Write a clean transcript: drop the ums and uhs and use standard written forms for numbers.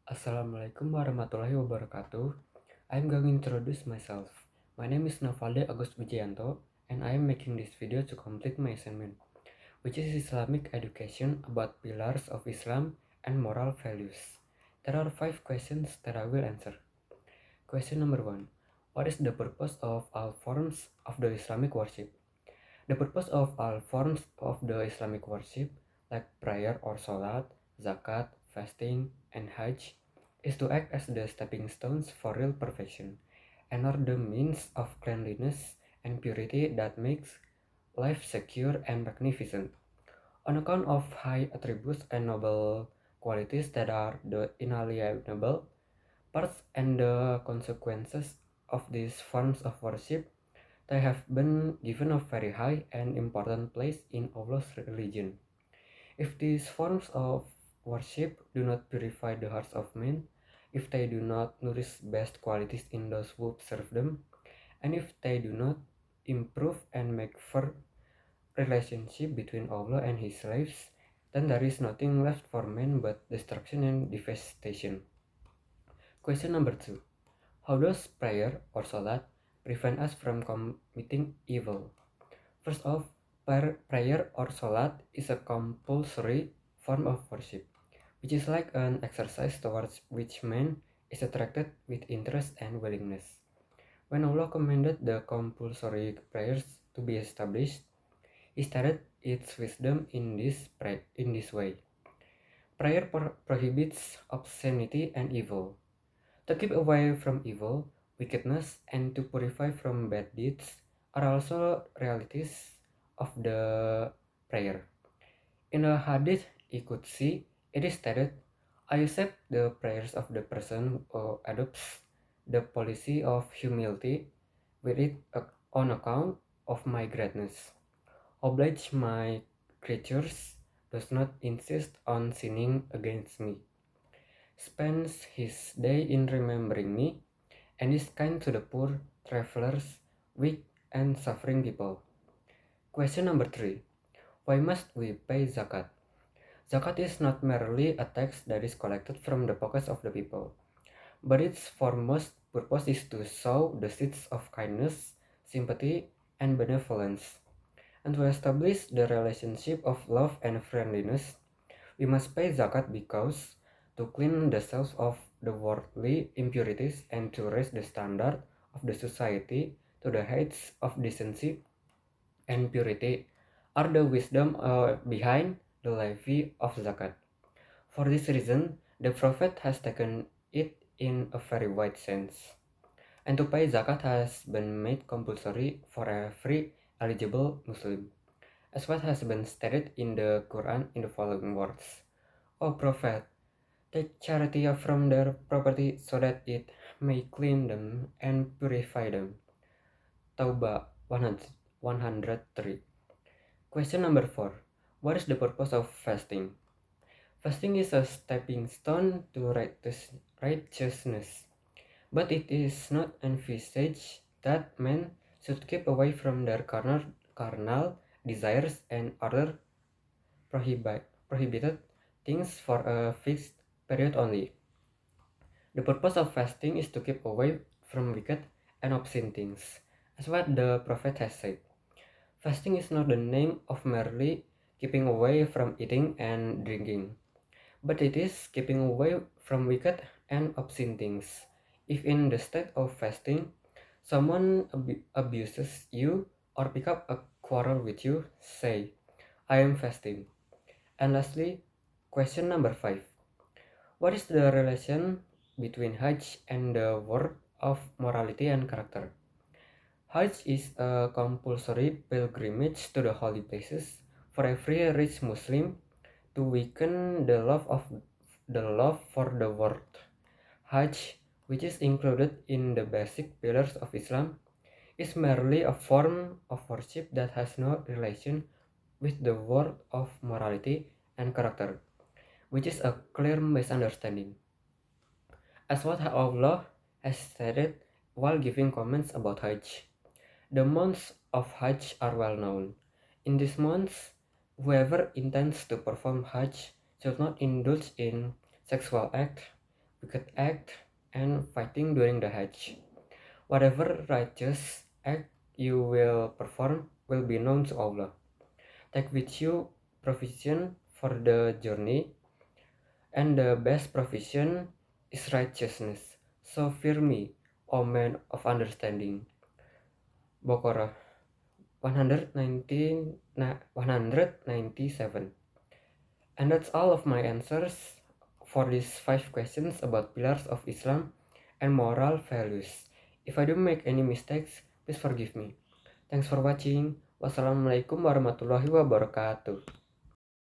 Assalamualaikum warahmatullahi wabarakatuh. I'm going to introduce myself. My name is Novalde Agus Wijayanto, and I am making this video to complete my assignment, which is Islamic education about pillars of Islam and moral values. There are 5 questions that I will answer. Question number 1. What is the purpose of all forms of the Islamic worship? The purpose of all forms of the Islamic worship, like prayer or salat, zakat, fasting, and hajj, is to act as the stepping stones for real perfection, and are the means of cleanliness and purity that makes life secure and magnificent. On account of high attributes and noble qualities that are the inalienable parts and the consequences of these forms of worship, they have been given a very high and important place in Allah's religion. If these forms of worship do not purify the hearts of men, if they do not nourish best qualities in those who serve them, and if they do not improve and make fair relationship between Allah and His slaves, then there is nothing left for men but destruction and devastation. Question number 2. How does prayer or salat prevent us from committing evil? First off, prayer or salat is a compulsory form of worship, which is like an exercise towards which man is attracted with interest and willingness. When Allah commanded the compulsory prayers to be established, He stated its wisdom in this way. Prayer prohibits obscenity and evil. To keep away from evil, wickedness, and to purify from bad deeds are also realities of the prayer. In a hadith Qudsi, it is stated, I accept the prayers of the person who adopts the policy of humility with it on account of my greatness. Oblige my creatures, does not insist on sinning against me, spends his day in remembering me, and is kind to the poor, travelers, weak, and suffering people. Question number 3. Why must we pay zakat? Zakat is not merely a tax that is collected from the pockets of the people, but its foremost purpose is to sow the seeds of kindness, sympathy, and benevolence. And to establish the relationship of love and friendliness, we must pay zakat because to clean the cells of the worldly impurities and to raise the standard of the society to the heights of decency and purity are the wisdom behind the levy of zakat. For this reason, the Prophet has taken it in a very wide sense, and to pay zakat has been made compulsory for every eligible Muslim, as what has been stated in the Quran in the following words. O Prophet, take charity from their property so that it may clean them and purify them. Taubah 103. Question number 4. What is the purpose of fasting? Fasting is a stepping stone to righteousness, but it is not envisaged that men should keep away from their carnal desires and other prohibited things for a fixed period only. The purpose of fasting is to keep away from wicked and obscene things, as what the Prophet has said. Fasting is not the name of merely keeping away from eating and drinking, but it is keeping away from wicked and obscene things. If in the state of fasting, someone abuses you or pick up a quarrel with you, say, I am fasting. And lastly, question number 5. What is the relation between Hajj and the word of morality and character? Hajj is a compulsory pilgrimage to the holy places for every rich Muslim to weaken the love for the world. Hajj, which is included in the basic pillars of Islam, is merely a form of worship that has no relation with the world of morality and character, which is a clear misunderstanding. As what Allah has stated while giving comments about Hajj. The months of Hajj are well known. In these months, whoever intends to perform Hajj should not indulge in sexual act, wicked act, and fighting during the Hajj. Whatever righteous act you will perform will be known to Allah. Take with you provision for the journey, and the best provision is righteousness. So fear me, O man of understanding. Baqarah 197. And that's all of my answers for these 5 questions about pillars of Islam and moral values. If I do make any mistakes, please forgive me. Thanks for watching. Wassalamualaikum warahmatullahi wabarakatuh.